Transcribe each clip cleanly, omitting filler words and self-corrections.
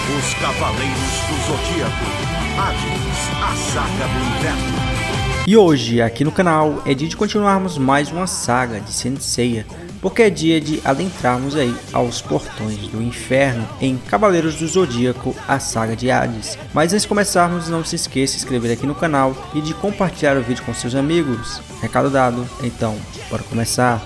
Os Cavaleiros do Zodíaco. Hades, a Saga do Inverno. E hoje, aqui no canal, é dia de continuarmos mais uma saga de Saint Seiya, porque é dia de adentrarmos aí aos portões do inferno em Cavaleiros do Zodíaco, a saga de Hades. Mas antes de começarmos, não se esqueça de se inscrever aqui no canal e de compartilhar o vídeo com seus amigos. Recado dado, então, bora começar.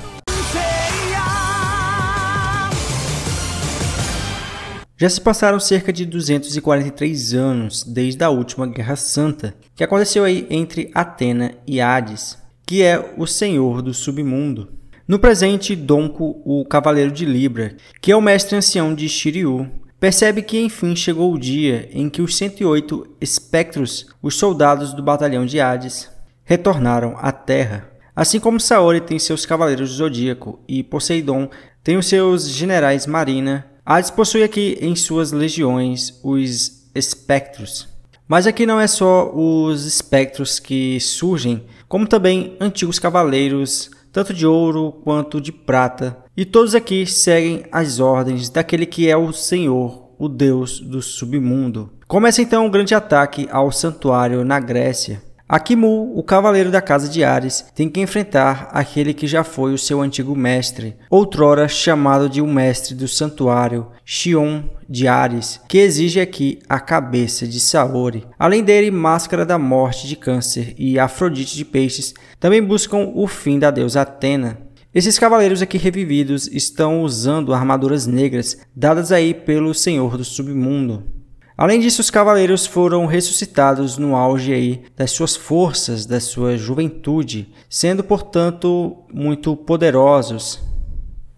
Já se passaram cerca de 243 anos desde a última Guerra Santa, que aconteceu aí entre Athena e Hades, que é o Senhor do Submundo. No presente, Donko, o Cavaleiro de Libra, que é o mestre ancião de Shiryu, percebe que enfim chegou o dia em que os 108 espectros, os soldados do batalhão de Hades, retornaram à Terra. Assim como Saori tem seus Cavaleiros do Zodíaco e Poseidon tem os seus generais Marina, Hades possui aqui em suas legiões os espectros. Mas aqui não é só os espectros que surgem, como também antigos cavaleiros, tanto de ouro quanto de prata. E todos aqui seguem as ordens daquele que é o Senhor, o Deus do Submundo. Começa então um grande ataque ao santuário na Grécia. Aqui Mu, o cavaleiro da casa de Hades, tem que enfrentar aquele que já foi o seu antigo mestre, outrora chamado de o mestre do santuário, Xion de Ares, que exige aqui a cabeça de Saori. Além dele, Máscara da Morte de Câncer e Afrodite de Peixes também buscam o fim da deusa Atena. Esses cavaleiros aqui revividos estão usando armaduras negras dadas aí pelo Senhor do Submundo. Além disso, os cavaleiros foram ressuscitados no auge aí das suas forças, da sua juventude, sendo, portanto, muito poderosos.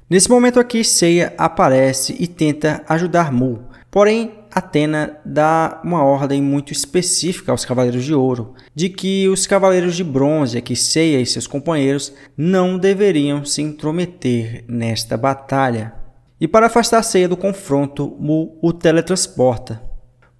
Nesse momento aqui, Seiya aparece e tenta ajudar Mu. Porém, Athena dá uma ordem muito específica aos Cavaleiros de Ouro, de que os Cavaleiros de Bronze, aqui Seiya e seus companheiros, não deveriam se intrometer nesta batalha. E para afastar Seiya do confronto, Mu o teletransporta.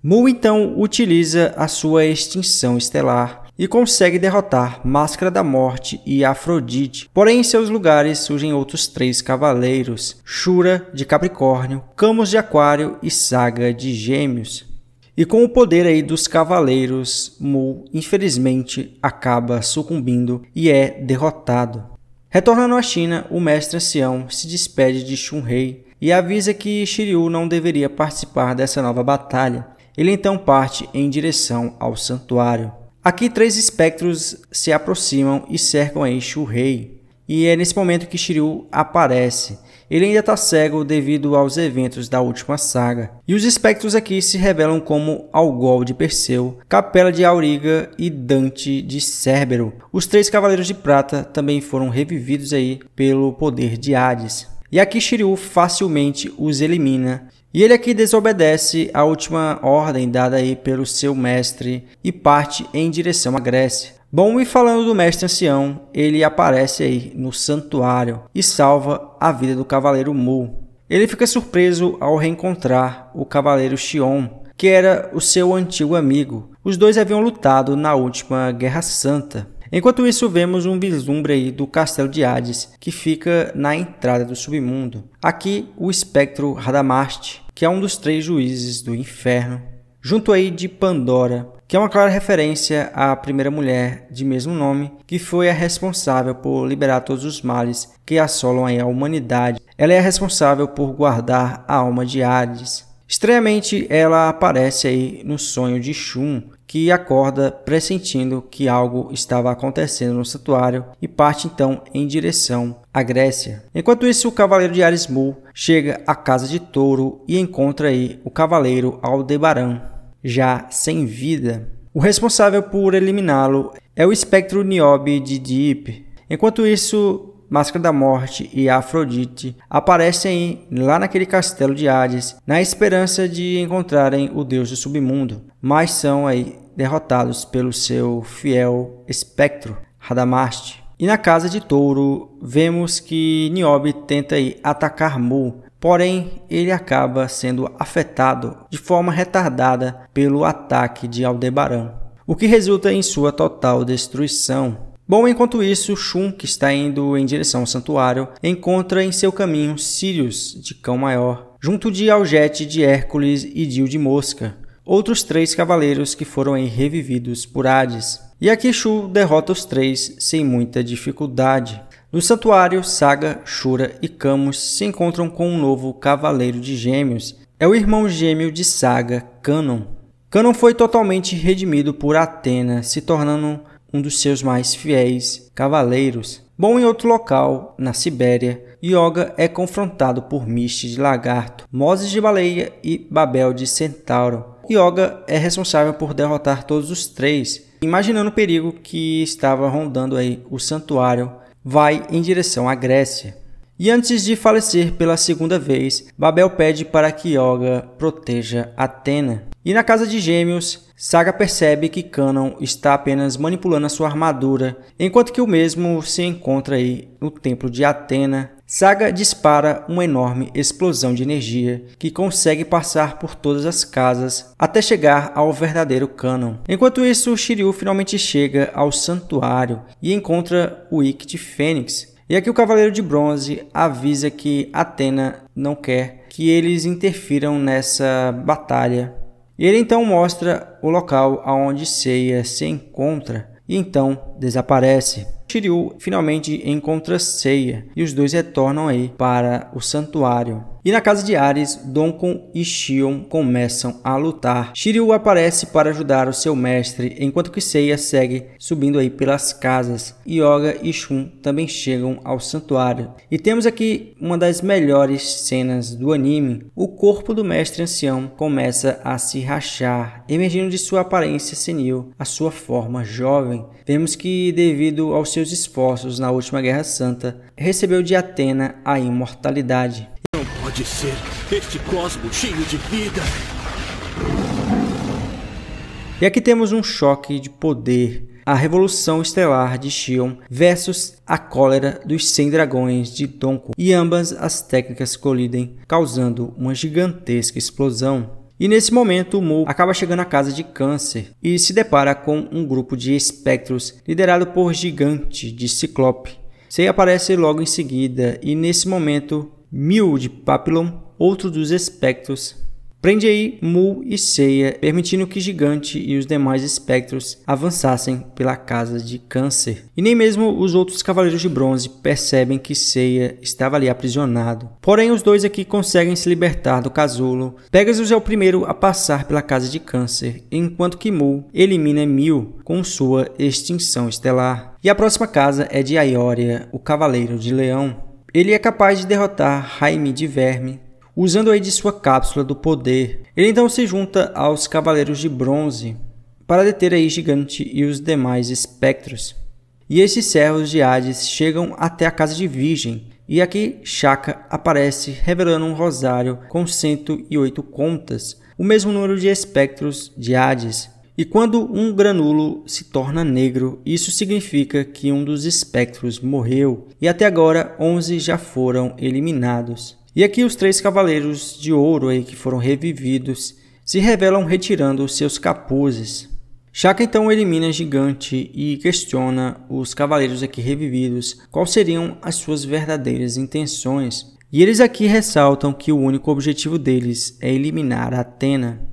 Mu então utiliza a sua extinção estelar e consegue derrotar Máscara da Morte e Afrodite. Porém, em seus lugares surgem outros 3 cavaleiros: Shura de Capricórnio, Camus de Aquário e Saga de Gêmeos. E com o poder aí dos cavaleiros, Mu infelizmente acaba sucumbindo e é derrotado. Retornando à China, o mestre ancião se despede de Shunrei e avisa que Shiryu não deveria participar dessa nova batalha. Ele então parte em direção ao santuário. Aqui 3 espectros se aproximam e cercam aí Shunrei. E é nesse momento que Shiryu aparece. Ele ainda está cego devido aos eventos da última saga. E os espectros aqui se revelam como Algol de Perseu, Capela de Auriga e Dante de Cérbero. Os 3 Cavaleiros de Prata também foram revividos aí pelo poder de Hades. E aqui Shiryu facilmente os elimina. E ele aqui desobedece a última ordem dada aí pelo seu mestre e parte em direção à Grécia. Bom, e falando do mestre ancião, ele aparece aí no santuário e salva a vida do cavaleiro Mu. Ele fica surpreso ao reencontrar o cavaleiro Xion, que era o seu antigo amigo. Os dois haviam lutado na última Guerra Santa. Enquanto isso, vemos um vislumbre aí do castelo de Hades, que fica na entrada do submundo. Aqui, o espectro Radamast, que é um dos 3 juízes do inferno, junto aí de Pandora, que é uma clara referência à primeira mulher de mesmo nome, que foi a responsável por liberar todos os males que assolam aí a humanidade. Ela é a responsável por guardar a alma de Hades. Estranhamente, ela aparece aí no sonho de Shun, que acorda pressentindo que algo estava acontecendo no santuário e parte então em direção à Grécia. Enquanto isso, o cavaleiro de Ares Mu chega à casa de Touro e encontra aí o cavaleiro Aldebaran, já sem vida. O responsável por eliminá-lo é o espectro Niobe de Deep. Enquanto isso, Máscara da Morte e Afrodite aparecem lá naquele castelo de Hades na esperança de encontrarem o deus do submundo, mas são aí derrotados pelo seu fiel espectro Radamast. E na casa de Touro vemos que Niobe tenta aí atacar Mu, porém ele acaba sendo afetado de forma retardada pelo ataque de Aldebaran, o que resulta em sua total destruição. Bom, enquanto isso, Shun, que está indo em direção ao santuário, encontra em seu caminho Sirius, de Cão Maior, junto de Algete de Hércules e Dio de Mosca, outros 3 cavaleiros que foram aí revividos por Hades. E aqui Shu derrota os 3 sem muita dificuldade. No santuário, Saga, Shura e Camus se encontram com um novo cavaleiro de gêmeos. É o irmão gêmeo de Saga, Canon. Canon foi totalmente redimido por Athena, se tornando um dos seus mais fiéis cavaleiros. Bom, em outro local, na Sibéria, Yoga é confrontado por Miste de Lagarto, Moses de Baleia e Babel de Centauro. Yoga é responsável por derrotar todos os 3. Imaginando o perigo que estava rondando aí o santuário, vai em direção à Grécia. E antes de falecer pela segunda vez, Babel pede para que Yoga proteja Athena. E na casa de Gêmeos, Saga percebe que Canon está apenas manipulando a sua armadura, enquanto que o mesmo se encontra aí no templo de Athena. Saga dispara uma enorme explosão de energia que consegue passar por todas as casas até chegar ao verdadeiro Canon. Enquanto isso, Shiryu finalmente chega ao santuário e encontra o Ikki de Fênix. E aqui o Cavaleiro de Bronze avisa que Athena não quer que eles interfiram nessa batalha. E ele então mostra o local onde Seiya se encontra e então desaparece. Shiryu finalmente encontra Seiya e os dois retornam aí para o santuário. E na casa de Ares, Donkon e Xion começam a lutar. Shiryu aparece para ajudar o seu mestre, enquanto que Seiya segue subindo aí pelas casas. Yoga e Shun também chegam ao santuário. E temos aqui uma das melhores cenas do anime. O corpo do mestre ancião começa a se rachar, emergindo de sua aparência senil, a sua forma jovem. Vemos que, devido aos seus esforços na última Guerra Santa, recebeu de Athena a imortalidade. Não pode ser este cosmo cheio de vida. E aqui temos um choque de poder. A Revolução Estelar de Xion versus a Cólera dos 100 Dragões de Donkon. E ambas as técnicas colidem, causando uma gigantesca explosão. E nesse momento, Mu acaba chegando à casa de Câncer e se depara com um grupo de espectros liderado por Gigante de Ciclope. Seiya aparece logo em seguida e nesse momento, Mil de Papillon, outro dos espectros, prende aí Mu e Seiya, permitindo que Gigante e os demais espectros avançassem pela casa de Câncer. E nem mesmo os outros Cavaleiros de Bronze percebem que Seiya estava ali aprisionado. Porém, os dois aqui conseguem se libertar do casulo. Pegasus é o primeiro a passar pela casa de Câncer, enquanto que Mu elimina Mil com sua extinção estelar. E a próxima casa é de Aioria, o Cavaleiro de Leão. Ele é capaz de derrotar Jaime de Verme, usando aí de sua cápsula do poder. Ele então se junta aos Cavaleiros de Bronze para deter aí Gigante e os demais espectros. E esses servos de Hades chegam até a casa de Virgem. E aqui Shaka aparece revelando um rosário com 108 contas, o mesmo número de espectros de Hades. E quando um granulo se torna negro, isso significa que um dos espectros morreu. E até agora 11 já foram eliminados. E aqui os 3 cavaleiros de ouro aí que foram revividos se revelam retirando seus capuzes. Shaka então elimina Gigante e questiona os cavaleiros aqui revividos quais seriam as suas verdadeiras intenções. E eles aqui ressaltam que o único objetivo deles é eliminar Athena.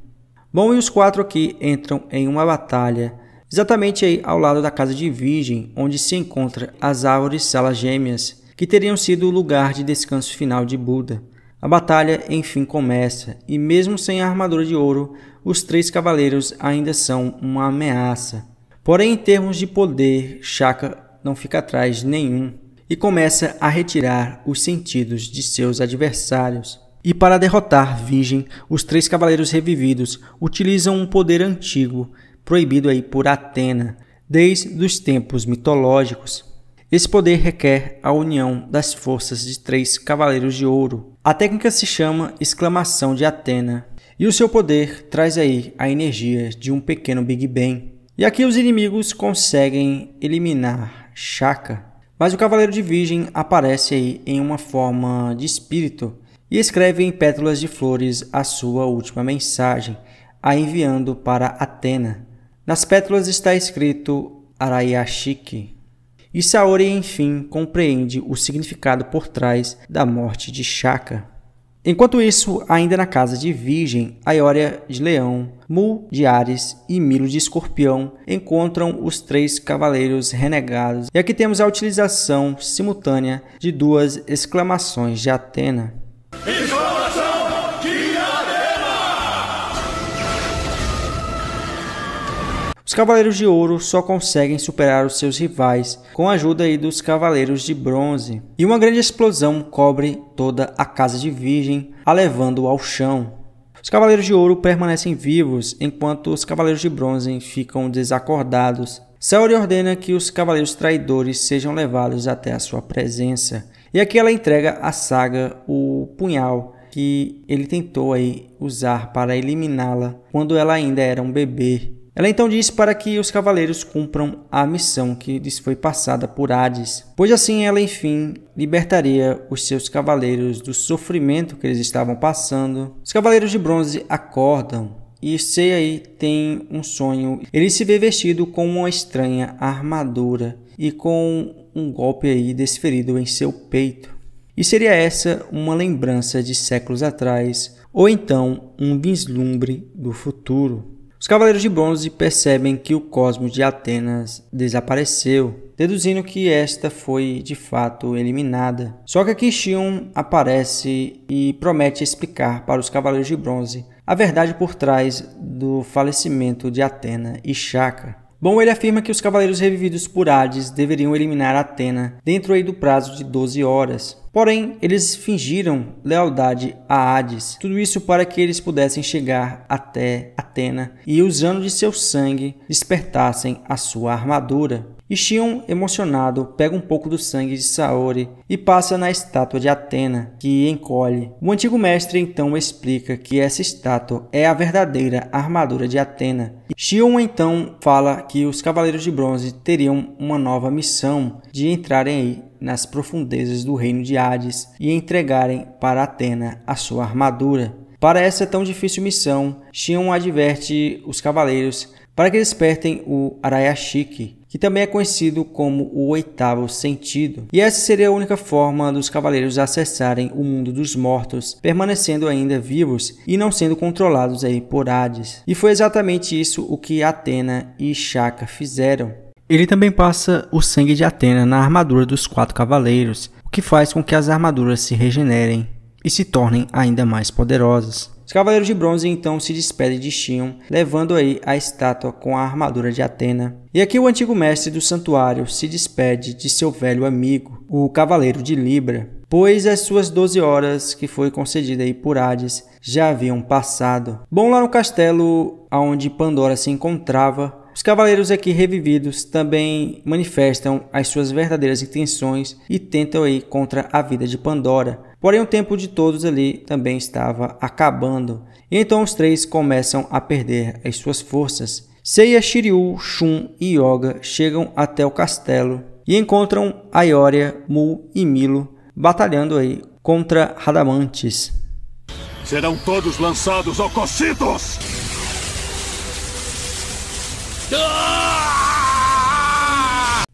Bom, e os 4 aqui entram em uma batalha exatamente aí ao lado da casa de Virgem, onde se encontra as árvores salas gêmeas, que teriam sido o lugar de descanso final de Buda. A batalha enfim começa, e mesmo sem a armadura de ouro, os 3 cavaleiros ainda são uma ameaça. Porém, em termos de poder, Shaka não fica atrás de nenhum, e começa a retirar os sentidos de seus adversários. E para derrotar Virgem, os 3 cavaleiros revividos utilizam um poder antigo, proibido aí por Athena, desde os tempos mitológicos. Esse poder requer a união das forças de 3 cavaleiros de ouro. A técnica se chama Exclamação de Athena, e o seu poder traz aí a energia de um pequeno Big Bang. E aqui os inimigos conseguem eliminar Shaka, mas o Cavaleiro de Virgem aparece aí em uma forma de espírito e escreve em pétalas de flores a sua última mensagem, a enviando para Athena. Nas pétalas está escrito Arayashiki. E Saori, enfim, compreende o significado por trás da morte de Shaka. Enquanto isso, ainda na casa de Virgem, Aiória de Leão, Mu de Áries e Milo de Escorpião encontram os 3 cavaleiros renegados. E aqui temos a utilização simultânea de 2 exclamações de Atena. Exclamação de Atena! Os Cavaleiros de Ouro só conseguem superar os seus rivais com a ajuda aí dos Cavaleiros de Bronze. E uma grande explosão cobre toda a casa de Virgem, a levando ao chão. Os Cavaleiros de Ouro permanecem vivos, enquanto os Cavaleiros de Bronze ficam desacordados. Saori ordena que os Cavaleiros Traidores sejam levados até a sua presença. E aqui ela entrega a Saga o punhal que ele tentou aí usar para eliminá-la quando ela ainda era um bebê. Ela então diz para que os cavaleiros cumpram a missão que lhes foi passada por Hades, pois assim ela enfim libertaria os seus cavaleiros do sofrimento que eles estavam passando. Os Cavaleiros de Bronze acordam e Sei aí tem um sonho. Ele se vê vestido com uma estranha armadura e com um golpe aí desferido em seu peito. E seria essa uma lembrança de séculos atrás ou então um vislumbre do futuro? Os Cavaleiros de Bronze percebem que o cosmos de Atenas desapareceu, deduzindo que esta foi de fato eliminada. Só que aqui Xion aparece e promete explicar para os Cavaleiros de Bronze a verdade por trás do falecimento de Atena e Chakra. Bom, ele afirma que os Cavaleiros revividos por Hades deveriam eliminar Atena dentro aí do prazo de 12 horas. Porém, eles fingiram lealdade a Hades, tudo isso para que eles pudessem chegar até Atena e, usando de seu sangue, despertassem a sua armadura. E Xion, emocionado, pega um pouco do sangue de Saori e passa na estátua de Atena, que encolhe. O antigo mestre então explica que essa estátua é a verdadeira armadura de Atena. Xion então fala que os Cavaleiros de Bronze teriam uma nova missão de entrarem aí nas profundezas do reino de Hades e entregarem para Atena a sua armadura. Para essa tão difícil missão, Xion adverte os cavaleiros para que despertem o Arayashiki, que também é conhecido como o oitavo sentido. E essa seria a única forma dos cavaleiros acessarem o mundo dos mortos, permanecendo ainda vivos e não sendo controlados aí por Hades. E foi exatamente isso o que Atena e Chakra fizeram. Ele também passa o sangue de Atena na armadura dos 4 cavaleiros, o que faz com que as armaduras se regenerem e se tornem ainda mais poderosas. Os Cavaleiros de Bronze então se despedem de Xion, levando aí a estátua com a armadura de Atena. E aqui o antigo mestre do santuário se despede de seu velho amigo, o Cavaleiro de Libra, pois as suas 12 horas que foi concedida aí por Hades já haviam passado. Bom, lá no castelo onde Pandora se encontrava, os cavaleiros aqui revividos também manifestam as suas verdadeiras intenções e tentam aí contra a vida de Pandora. Porém, o tempo de todos ali também estava acabando. E então os 3 começam a perder as suas forças. Seiya, Shiryu, Shun e Yoga chegam até o castelo e encontram Aiória, Mu e Milo batalhando aí contra Radamantes. Serão todos lançados ao Cocytus!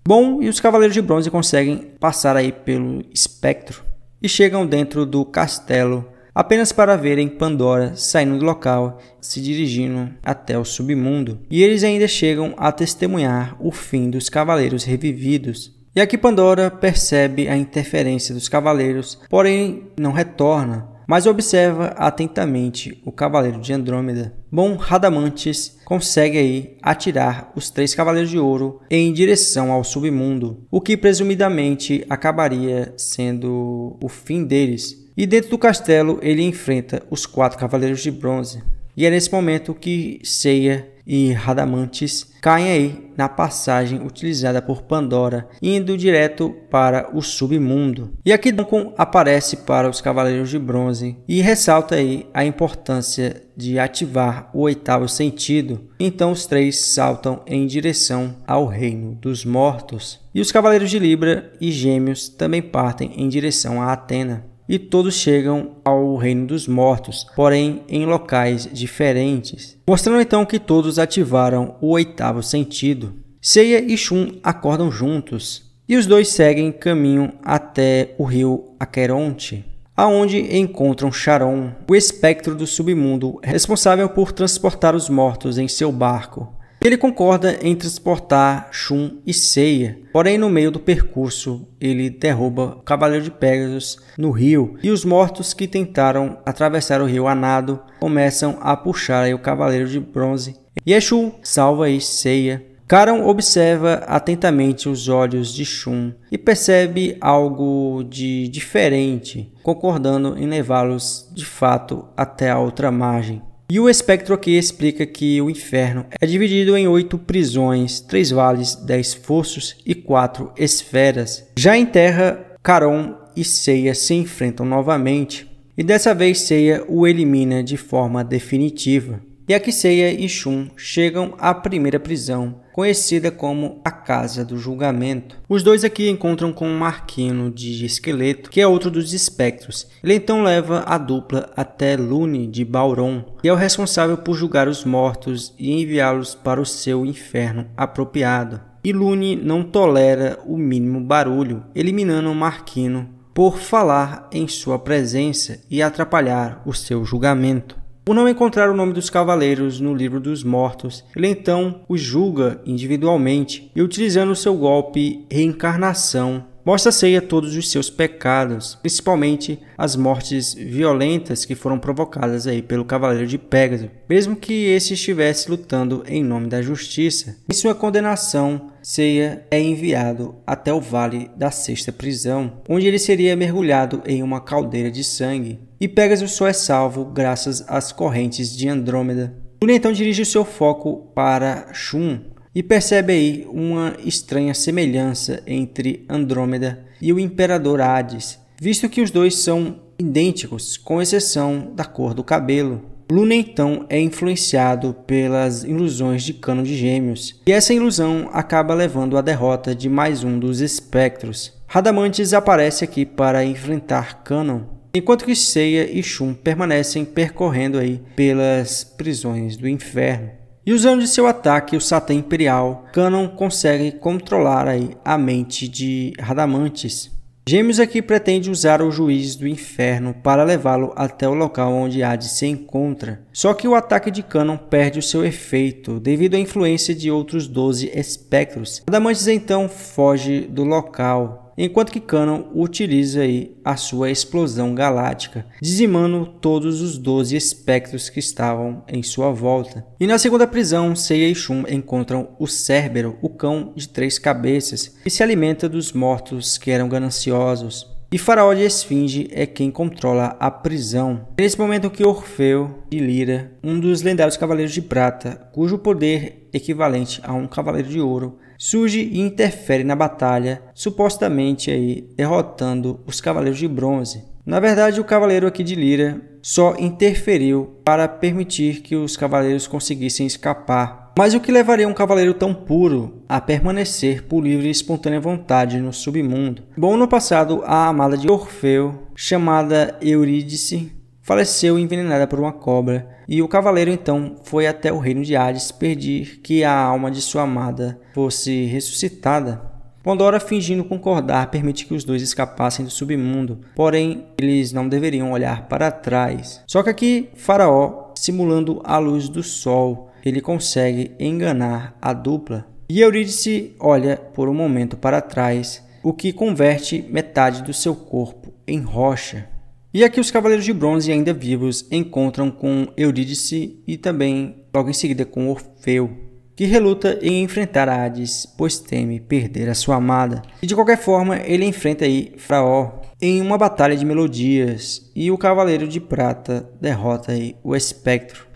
Bom, e os Cavaleiros de Bronze conseguem passar aí pelo espectro e chegam dentro do castelo apenas para verem Pandora saindo do local, se dirigindo até o submundo. E eles ainda chegam a testemunhar o fim dos Cavaleiros revividos. E aqui Pandora percebe a interferência dos Cavaleiros, porém não retorna, mas observa atentamente o Cavaleiro de Andrômeda. Bom, Radamantes consegue aí atirar os 3 Cavaleiros de Ouro em direção ao submundo, o que presumidamente acabaria sendo o fim deles. E dentro do castelo ele enfrenta os 4 Cavaleiros de Bronze. E é nesse momento que Seiya e Radamantes caem aí na passagem utilizada por Pandora, indo direto para o submundo. E aqui Duncan aparece para os Cavaleiros de Bronze e ressalta aí a importância de ativar o 8º sentido. Então os 3 saltam em direção ao reino dos mortos. E os Cavaleiros de Libra e Gêmeos também partem em direção a Atena. E todos chegam ao reino dos mortos, porém em locais diferentes, mostrando então que todos ativaram o 8º sentido. Seiya e Shun acordam juntos, e os dois seguem caminho até o rio Aqueronte, aonde encontram Charon, o espectro do submundo responsável por transportar os mortos em seu barco. Ele concorda em transportar Shun e Seiya, porém no meio do percurso ele derruba o Cavaleiro de Pegasus no rio e os mortos que tentaram atravessar o rio a nado começam a puxar aí o Cavaleiro de Bronze. E Shun salva aí Seiya. Charon observa atentamente os olhos de Shun e percebe algo de diferente, concordando em levá-los de fato até a outra margem. E o espectro aqui explica que o inferno é dividido em 8 prisões, 3 vales, 10 fossos e 4 esferas. Já em terra, Charon e Seiya se enfrentam novamente e dessa vez Seiya o elimina de forma definitiva. E aqui Seiya e Shun chegam à primeira prisão, conhecida como a Casa do Julgamento. Os dois aqui encontram com um Marquino de esqueleto, que é outro dos espectros. Ele então leva a dupla até Lune de Bauron, que é o responsável por julgar os mortos e enviá-los para o seu inferno apropriado. E Lune não tolera o mínimo barulho, eliminando o Marquino por falar em sua presença e atrapalhar o seu julgamento. Por não encontrar o nome dos cavaleiros no livro dos mortos, ele então os julga individualmente e, utilizando seu golpe Reencarnação, mostra a Seiya todos os seus pecados, principalmente as mortes violentas que foram provocadas aí pelo Cavaleiro de Pégaso, mesmo que esse estivesse lutando em nome da justiça. Em sua condenação, Seiya é enviado até o Vale da Sexta Prisão, onde ele seria mergulhado em uma caldeira de sangue. E Pégaso só é salvo graças às correntes de Andrômeda. Lune então dirige o seu foco para Shun e percebe aí uma estranha semelhança entre Andrômeda e o Imperador Hades, visto que os dois são idênticos, com exceção da cor do cabelo. Lune então é influenciado pelas ilusões de Cano de Gêmeos, e essa ilusão acaba levando à derrota de mais um dos espectros. Radamantes aparece aqui para enfrentar Canon, enquanto que Seiya e Shun permanecem percorrendo aí pelas prisões do inferno. E usando de seu ataque o Satã Imperial, Canon consegue controlar aí a mente de Radamantes. Gêmeos aqui pretende usar o Juiz do Inferno para levá-lo até o local onde Hades se encontra. Só que o ataque de Canon perde o seu efeito devido à influência de outros 12 espectros. Radamantes então foge do local, enquanto que Canon utiliza aí a sua explosão galáctica, dizimando todos os 12 espectros que estavam em sua volta. E na segunda prisão, Seiya e Shun encontram o Cérbero, o cão de 3 cabeças, que se alimenta dos mortos que eram gananciosos. E Faraó de Esfinge é quem controla a prisão. É nesse momento que Orfeu de Lira, um dos lendários Cavaleiros de Prata, cujo poder equivalente a um Cavaleiro de Ouro, surge e interfere na batalha, supostamente aí derrotando os Cavaleiros de Bronze. Na verdade, o Cavaleiro aqui de Lira só interferiu para permitir que os Cavaleiros conseguissem escapar. Mas o que levaria um Cavaleiro tão puro a permanecer por livre e espontânea vontade no submundo? Bom, no passado, a amada de Orfeu, chamada Eurídice, faleceu envenenada por uma cobra, e o cavaleiro então foi até o reino de Hades pedir que a alma de sua amada fosse ressuscitada. Pandora, fingindo concordar, permite que os dois escapassem do submundo, porém eles não deveriam olhar para trás. Só que aqui Faraó, simulando a luz do sol, ele consegue enganar a dupla. E Eurídice olha por um momento para trás, o que converte metade do seu corpo em rocha. E aqui os Cavaleiros de Bronze, ainda vivos, encontram com Eurídice e também logo em seguida com Orfeu, que reluta em enfrentar Hades, pois teme perder a sua amada. E de qualquer forma, ele enfrenta aí Faraó em uma batalha de melodias, e o Cavaleiro de Prata derrota aí o Espectro.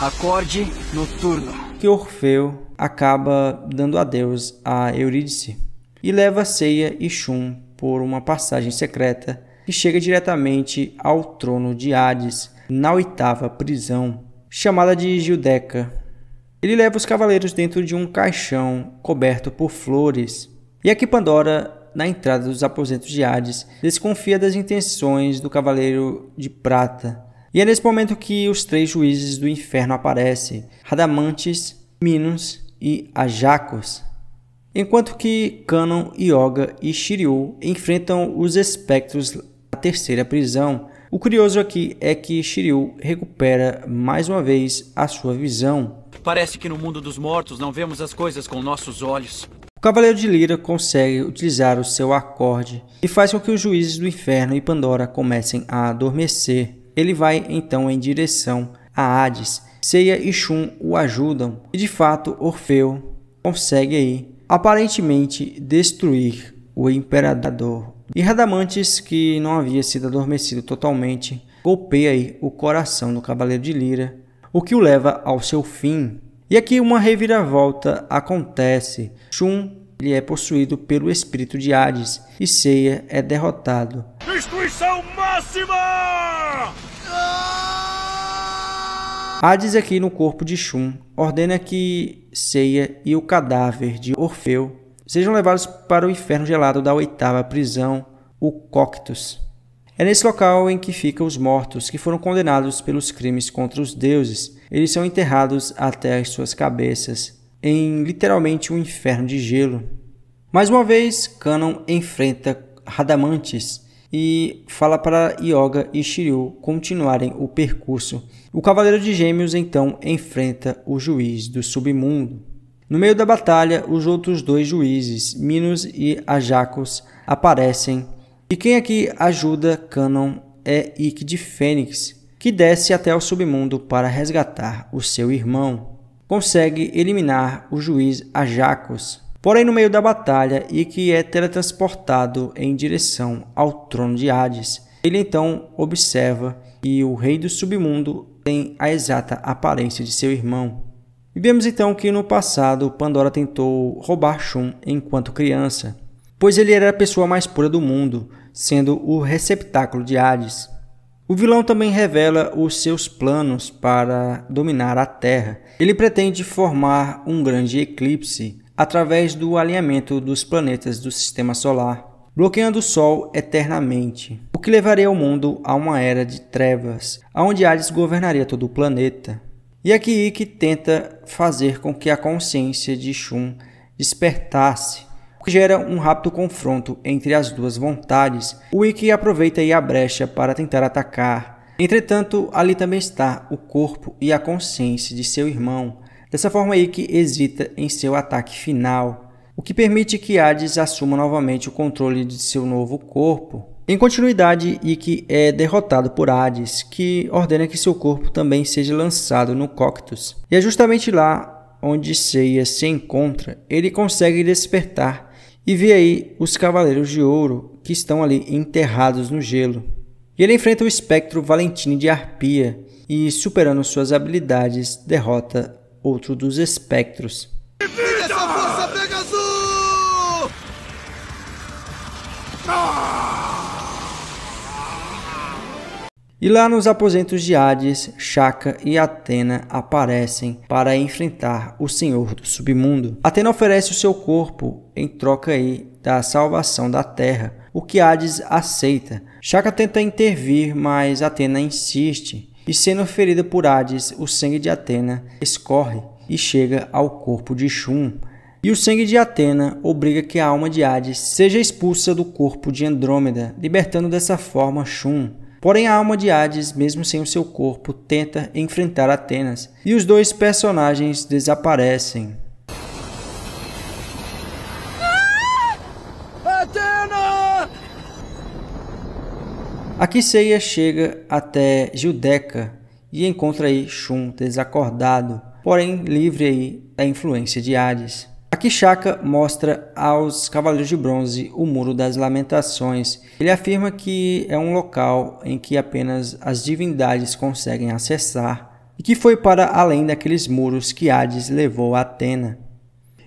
Acorde noturno. Que Orfeu acaba dando adeus a Eurídice e leva Seiya e Shun por uma passagem secreta que chega diretamente ao trono de Hades, na 8ª prisão, chamada de Gildeca. Ele leva os cavaleiros dentro de um caixão coberto por flores. E aqui Pandora, na entrada dos aposentos de Hades, desconfia das intenções do Cavaleiro de Prata. E é nesse momento que os 3 juízes do inferno aparecem: Radamantes, Minos e Ajax. enquanto que Kanon, Yoga e Shiryu enfrentam os espectros da terceira prisão. O curioso aqui é que Shiryu recupera mais uma vez a sua visão. Parece que no mundo dos mortos não vemos as coisas com nossos olhos. O Cavaleiro de Lira consegue utilizar o seu acorde e faz com que os juízes do inferno e Pandora comecem a adormecer. Ele vai então em direção a Hades. Seiya e Shun o ajudam e de fato Orfeu consegue aí aparentemente destruir o Imperador. E Radamantes, que não havia sido adormecido totalmente, golpeia aí o coração do Cavaleiro de Lira, o que o leva ao seu fim. E aqui uma reviravolta acontece. Shun ele é possuído pelo espírito de Hades e Seiya é derrotado. Destruição máxima! Hades aqui no corpo de Shun ordena que Seiya e o cadáver de Orfeu sejam levados para o inferno gelado da oitava prisão, o Coctus. É nesse local em que ficam os mortos que foram condenados pelos crimes contra os deuses. Eles são enterrados até as suas cabeças, em literalmente um inferno de gelo. Mais uma vez, Kanon enfrenta Radamantes e fala para Yoga e Shiryu continuarem o percurso. O Cavaleiro de Gêmeos então enfrenta o Juiz do Submundo. No meio da batalha, os outros dois juízes, Minos e Ajakos, aparecem. E quem aqui ajuda Kanon é Ikki de Fênix, que desce até o submundo para resgatar o seu irmão. Consegue eliminar o juiz Ajakos. Porém, no meio da batalha, Ikki é teletransportado em direção ao trono de Hades. Ele então observa que o rei do submundo tem a exata aparência de seu irmão. E vemos então que no passado Pandora tentou roubar Shun enquanto criança, pois ele era a pessoa mais pura do mundo, sendo o receptáculo de Hades. O vilão também revela os seus planos para dominar a Terra. Ele pretende formar um grande eclipse através do alinhamento dos planetas do Sistema Solar, bloqueando o Sol eternamente, o que levaria o mundo a uma era de trevas, onde Hades governaria todo o planeta. E aqui Ikki tenta fazer com que a consciência de Shun despertasse, o que gera um rápido confronto entre as duas vontades. O Ikki aproveita aí a brecha para tentar atacar. Entretanto, ali também está o corpo e a consciência de seu irmão. Dessa forma, Ikki hesita em seu ataque final, o que permite que Hades assuma novamente o controle de seu novo corpo. Em continuidade, Ikki é derrotado por Hades, que ordena que seu corpo também seja lançado no Coctus. E é justamente lá onde Seiya se encontra. Ele consegue despertar e vê aí os Cavaleiros de Ouro que estão ali enterrados no gelo. E ele enfrenta o espectro Valentine de Arpia e, superando suas habilidades, derrota outro dos espectros. Essa força, Pegasus! E lá nos aposentos de Hades, Shaka e Athena aparecem para enfrentar o Senhor do Submundo. Athena oferece o seu corpo em troca aí da salvação da Terra, o que Hades aceita. Shaka tenta intervir, mas Athena insiste, e sendo ferida por Hades, o sangue de Athena escorre e chega ao corpo de Shun. E o sangue de Athena obriga que a alma de Hades seja expulsa do corpo de Andrômeda, libertando dessa forma Shun. Porém, a alma de Hades, mesmo sem o seu corpo, tenta enfrentar Atenas, e os dois personagens desaparecem. Athena! Aqui Seiya chega até Gildeca e encontra aí Shun desacordado, porém livre aí da influência de Hades. Aqui Shaka mostra aos Cavaleiros de Bronze o Muro das Lamentações. Ele afirma que é um local em que apenas as divindades conseguem acessar e que foi para além daqueles muros que Hades levou a Athena.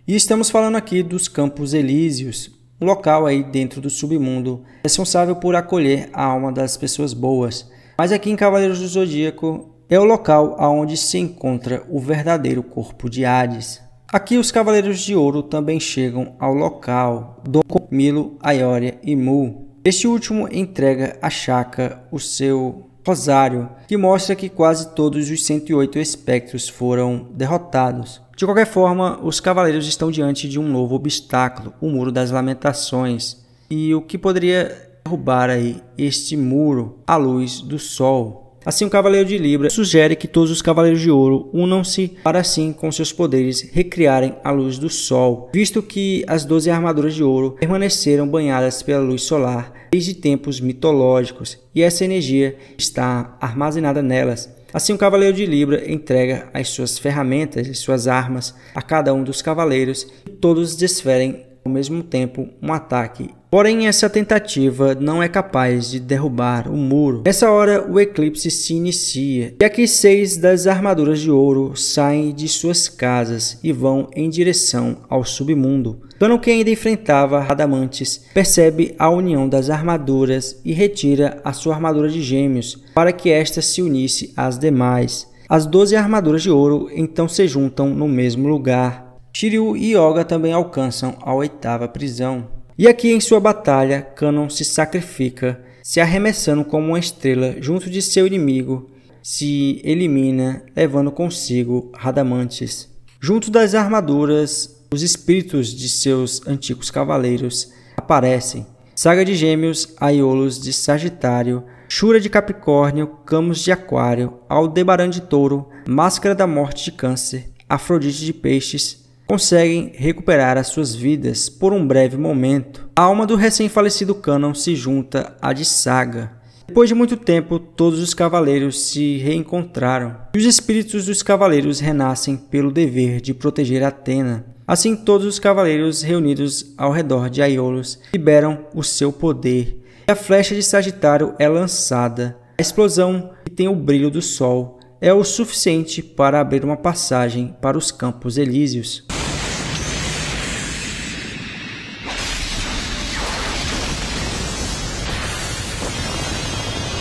E estamos falando aqui dos Campos Elíseos, um local aí dentro do submundo responsável por acolher a alma das pessoas boas. Mas aqui em Cavaleiros do Zodíaco é o local onde se encontra o verdadeiro corpo de Hades. Aqui os Cavaleiros de Ouro também chegam ao local, Dom, Milo, Aioria e Mu. Este último entrega a Shaka o seu rosário, que mostra que quase todos os 108 espectros foram derrotados. De qualquer forma, os cavaleiros estão diante de um novo obstáculo, o Muro das Lamentações, e o que poderia derrubar aí este muro, a luz do sol. Assim, o Cavaleiro de Libra sugere que todos os Cavaleiros de Ouro unam-se para assim, com seus poderes, recriarem a luz do sol, visto que as 12 armaduras de ouro permaneceram banhadas pela luz solar desde tempos mitológicos, e essa energia está armazenada nelas. Assim, o Cavaleiro de Libra entrega as suas ferramentas e suas armas a cada um dos cavaleiros, e todos desferem ao mesmo tempo um ataque. Porém, essa tentativa não é capaz de derrubar o muro. Nessa hora, o eclipse se inicia, e aqui 6 das armaduras de ouro saem de suas casas e vão em direção ao submundo. Ganon, que ainda enfrentava Radamantes, percebe a união das armaduras e retira a sua armadura de gêmeos para que esta se unisse às demais. As 12 armaduras de ouro então se juntam no mesmo lugar. Shiryu e Yoga também alcançam a 8ª prisão. E aqui em sua batalha, Ganon se sacrifica, se arremessando como uma estrela junto de seu inimigo, se elimina, levando consigo Radamantes. Junto das armaduras, os espíritos de seus antigos cavaleiros aparecem. Saga de Gêmeos, Aiolos de Sagitário, Shura de Capricórnio, Camus de Aquário, Aldebaran de Touro, Máscara da Morte de Câncer, Afrodite de Peixes, conseguem recuperar as suas vidas por um breve momento. A alma do recém-falecido Ganon se junta à de Saga. Depois de muito tempo, todos os cavaleiros se reencontraram, e os espíritos dos cavaleiros renascem pelo dever de proteger Athena. Assim, todos os cavaleiros reunidos ao redor de Aiolos liberam o seu poder, e a flecha de Sagitário é lançada. A explosão, que tem o brilho do sol, é o suficiente para abrir uma passagem para os Campos Elíseos.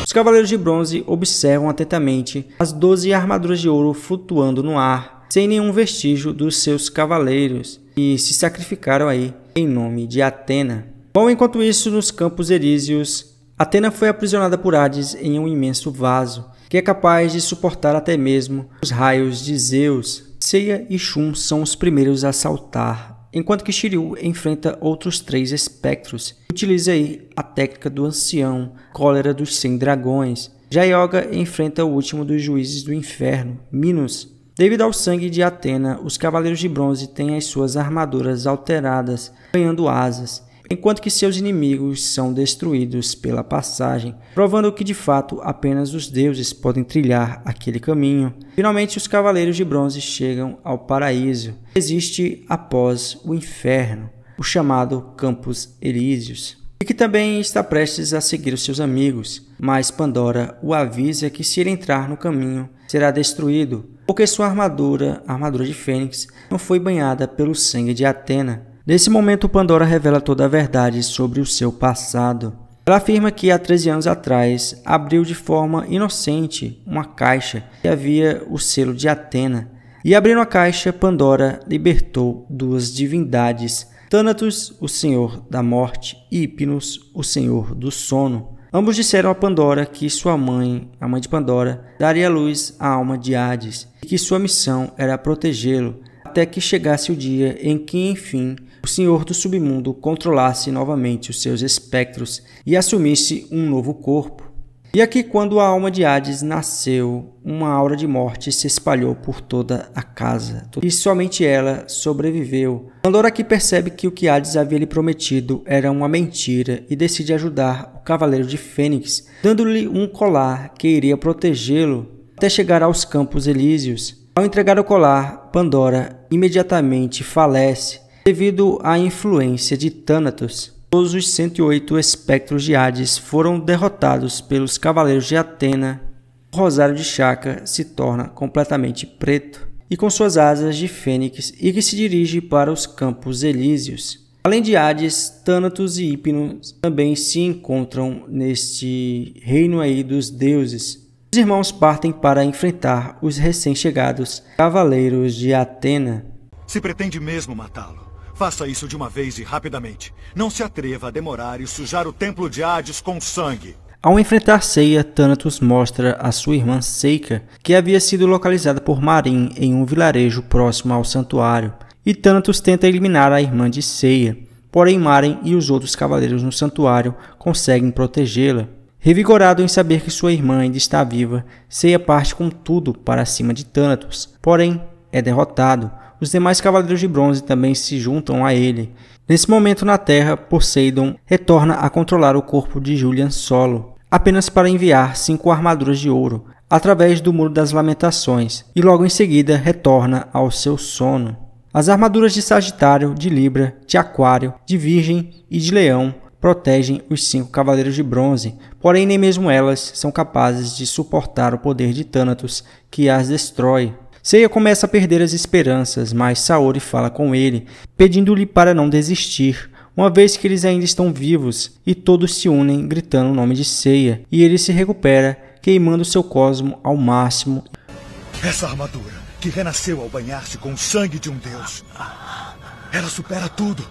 Os Cavaleiros de Bronze observam atentamente as 12 armaduras de ouro flutuando no ar, sem nenhum vestígio dos seus cavaleiros, e se sacrificaram aí em nome de Athena. Bom, enquanto isso, nos Campos Elíseos, Athena foi aprisionada por Hades em um imenso vaso, que é capaz de suportar até mesmo os raios de Zeus. Seiya e Shun são os primeiros a saltar, enquanto que Shiryu enfrenta outros 3 espectros. Utiliza aí a técnica do ancião, cólera dos 100 dragões. Já Yoga enfrenta o último dos juízes do inferno, Minos. Devido ao sangue de Athena, os Cavaleiros de Bronze têm as suas armaduras alteradas, ganhando asas, enquanto que seus inimigos são destruídos pela passagem, provando que de fato apenas os deuses podem trilhar aquele caminho. Finalmente, os Cavaleiros de Bronze chegam ao paraíso, que existe após o inferno, o chamado Campos Elíseos, e que também está prestes a seguir os seus amigos, mas Pandora o avisa que se ele entrar no caminho, será destruído, porque sua armadura, a armadura de Fênix, não foi banhada pelo sangue de Athena. Nesse momento, Pandora revela toda a verdade sobre o seu passado. Ela afirma que há 13 anos atrás abriu de forma inocente uma caixa que havia o selo de Athena. E abrindo a caixa, Pandora libertou 2 divindades, Thanatos, o Senhor da Morte, e Hypnos, o Senhor do Sono. Ambos disseram a Pandora que sua mãe, a mãe de Pandora, daria à luz a alma de Hades e que sua missão era protegê-lo até que chegasse o dia em que, enfim, o Senhor do Submundo controlasse novamente os seus espectros e assumisse um novo corpo. E aqui, quando a alma de Hades nasceu, uma aura de morte se espalhou por toda a casa, e somente ela sobreviveu. Pandora aqui percebe que o que Hades havia lhe prometido era uma mentira e decide ajudar o Cavaleiro de Fênix, dando-lhe um colar que iria protegê-lo até chegar aos Campos Elíseos. Ao entregar o colar, Pandora imediatamente falece devido à influência de Thanatos. Todos os 108 espectros de Hades foram derrotados pelos Cavaleiros de Athena. O Rosário de Chakra se torna completamente preto e com suas asas de fênix e que se dirige para os Campos Elíseos. Além de Hades, Thanatos e Hypnos também se encontram neste reino aí dos deuses. Os irmãos partem para enfrentar os recém-chegados Cavaleiros de Athena. Se pretende mesmo matá-lo, faça isso de uma vez e rapidamente. Não se atreva a demorar e sujar o templo de Hades com sangue. Ao enfrentar Seiya, Thanatos mostra a sua irmã Seika, que havia sido localizada por Marin em um vilarejo próximo ao santuário, e Thanatos tenta eliminar a irmã de Seiya, porém Marin e os outros cavaleiros no santuário conseguem protegê-la. Revigorado em saber que sua irmã ainda está viva, Seiya parte com tudo para cima de Thanatos, porém é derrotado. Os demais Cavaleiros de Bronze também se juntam a ele. Nesse momento na Terra, Poseidon retorna a controlar o corpo de Julian solo, apenas para enviar 5 armaduras de ouro através do Muro das Lamentações, e logo em seguida retorna ao seu sono. As armaduras de Sagitário, de Libra, de Aquário, de Virgem e de Leão protegem os 5 Cavaleiros de Bronze, porém nem mesmo elas são capazes de suportar o poder de Thanatos, que as destrói. Seiya começa a perder as esperanças, mas Saori fala com ele, pedindo-lhe para não desistir, uma vez que eles ainda estão vivos, e todos se unem gritando o nome de Seiya, e ele se recupera, queimando seu cosmo ao máximo. Essa armadura, que renasceu ao banhar-se com o sangue de um deus, ela supera tudo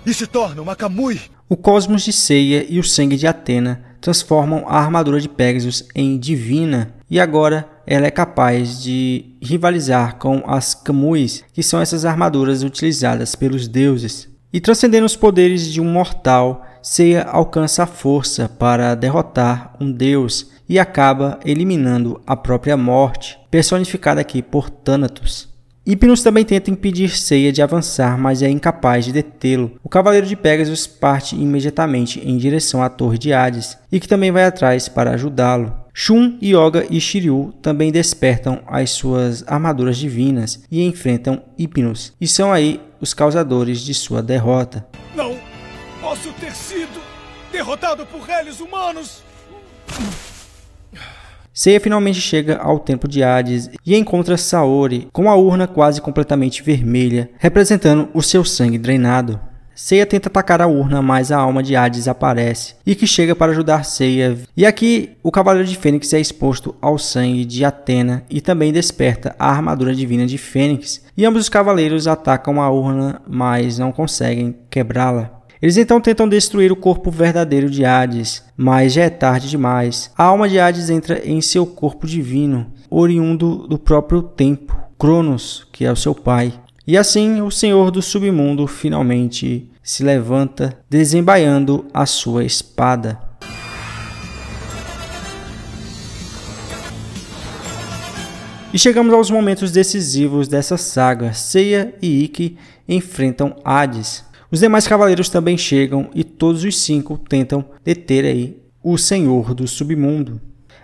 e se torna uma Kamui. O cosmos de Seiya e o sangue de Athena transformam a armadura de Pegasus em divina, e agora ela é capaz de rivalizar com as Kamuis, que são essas armaduras utilizadas pelos deuses. E transcendendo os poderes de um mortal, Seiya alcança a força para derrotar um deus e acaba eliminando a própria morte, personificada aqui por Thanatos. Hypnos também tenta impedir Seiya de avançar, mas é incapaz de detê-lo. O Cavaleiro de Pegasus parte imediatamente em direção à Torre de Hades, e que também vai atrás para ajudá-lo. Shun, Yoga e Shiryu também despertam as suas armaduras divinas e enfrentam Hypnos, e são aí os causadores de sua derrota. Não posso ter sido derrotado por réis humanos! Seiya finalmente chega ao Templo de Hades e encontra Saori com a urna quase completamente vermelha, representando o seu sangue drenado. Seiya tenta atacar a urna, mas a alma de Hades aparece, e que chega para ajudar Seiya. E aqui o Cavaleiro de Fênix é exposto ao sangue de Athena e também desperta a armadura divina de Fênix. E ambos os cavaleiros atacam a urna, mas não conseguem quebrá-la. Eles então tentam destruir o corpo verdadeiro de Hades, mas já é tarde demais. A alma de Hades entra em seu corpo divino, oriundo do próprio tempo, Cronos, que é o seu pai. E assim o Senhor do Submundo finalmente se levanta, desembaiando a sua espada. E chegamos aos momentos decisivos dessa saga. Seiya e Ikki enfrentam Hades. Os demais cavaleiros também chegam e todos os 5 tentam deter aí o Senhor do Submundo.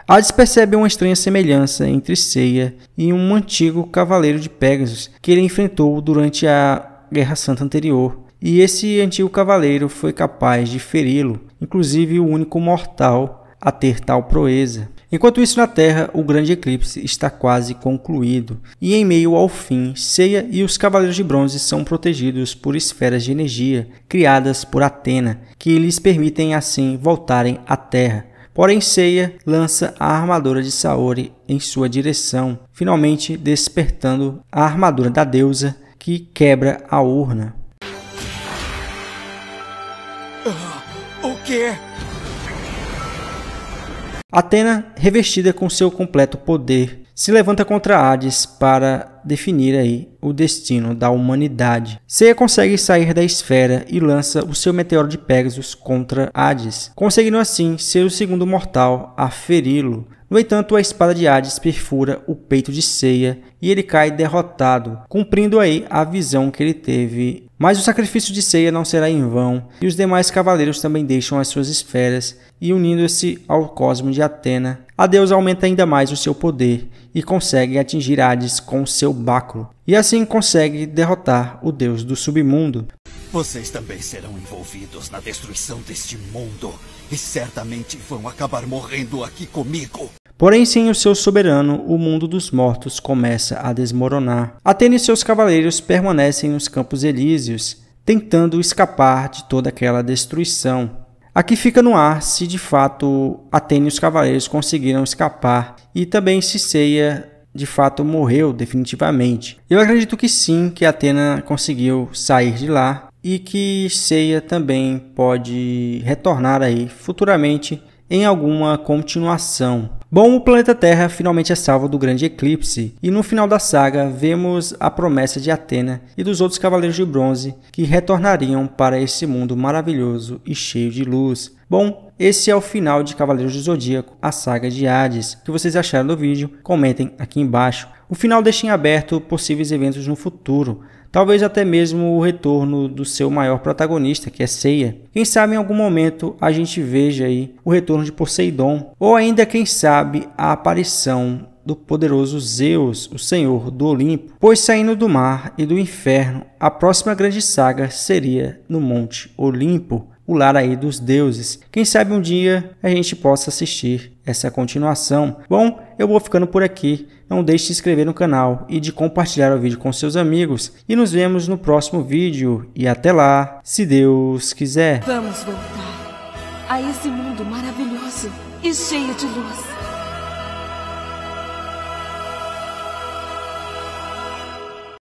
Hades percebe uma estranha semelhança entre Seiya e um antigo cavaleiro de Pegasus que ele enfrentou durante a Guerra Santa anterior. E esse antigo cavaleiro foi capaz de feri-lo, inclusive o único mortal a ter tal proeza. Enquanto isso na Terra, o grande eclipse está quase concluído, e em meio ao fim, Seiya e os Cavaleiros de Bronze são protegidos por esferas de energia criadas por Athena, que lhes permitem assim voltarem à Terra. Porém Seiya lança a armadura de Saori em sua direção, finalmente despertando a armadura da deusa que quebra a urna. O quê? Athena, revestida com seu completo poder, se levanta contra Hades para definir aí o destino da humanidade. Seiya consegue sair da esfera e lança o seu meteoro de Pegasus contra Hades, conseguindo assim ser o segundo mortal a feri-lo. No entanto, a espada de Hades perfura o peito de Seiya e ele cai derrotado, cumprindo aí a visão que ele teve. Mas o sacrifício de Seiya não será em vão, e os demais cavaleiros também deixam as suas esferas, e unindo-se ao cosmo de Athena, a deusa aumenta ainda mais o seu poder e consegue atingir Hades com seu báculo, e assim consegue derrotar o deus do submundo. Vocês também serão envolvidos na destruição deste mundo e certamente vão acabar morrendo aqui comigo. Porém, sem o seu soberano, o mundo dos mortos começa a desmoronar. Athena e seus cavaleiros permanecem nos Campos Elíseos, tentando escapar de toda aquela destruição. Aqui fica no ar se de fato Athena e os cavaleiros conseguiram escapar e também se Seiya de fato morreu definitivamente. Eu acredito que sim, que Athena conseguiu sair de lá e que Seiya também pode retornar aí futuramente em alguma continuação. Bom, o planeta Terra finalmente é salvo do grande eclipse, e no final da saga vemos a promessa de Atena e dos outros Cavaleiros de Bronze que retornariam para esse mundo maravilhoso e cheio de luz. Bom, esse é o final de Cavaleiros do Zodíaco, a saga de Hades. O que vocês acharam do vídeo? Comentem aqui embaixo. O final deixa em aberto possíveis eventos no futuro. Talvez até mesmo o retorno do seu maior protagonista, que é Seiya. Quem sabe em algum momento a gente veja aí o retorno de Poseidon. Ou ainda, quem sabe, a aparição do poderoso Zeus, o Senhor do Olimpo. Pois saindo do mar e do inferno, a próxima grande saga seria no Monte Olimpo, o lar aí dos deuses. Quem sabe um dia a gente possa assistir essa continuação. Bom, eu vou ficando por aqui. Não deixe de se inscrever no canal e de compartilhar o vídeo com seus amigos. E nos vemos no próximo vídeo. E até lá, se Deus quiser. Vamos voltar a esse mundo maravilhoso e cheio de luz.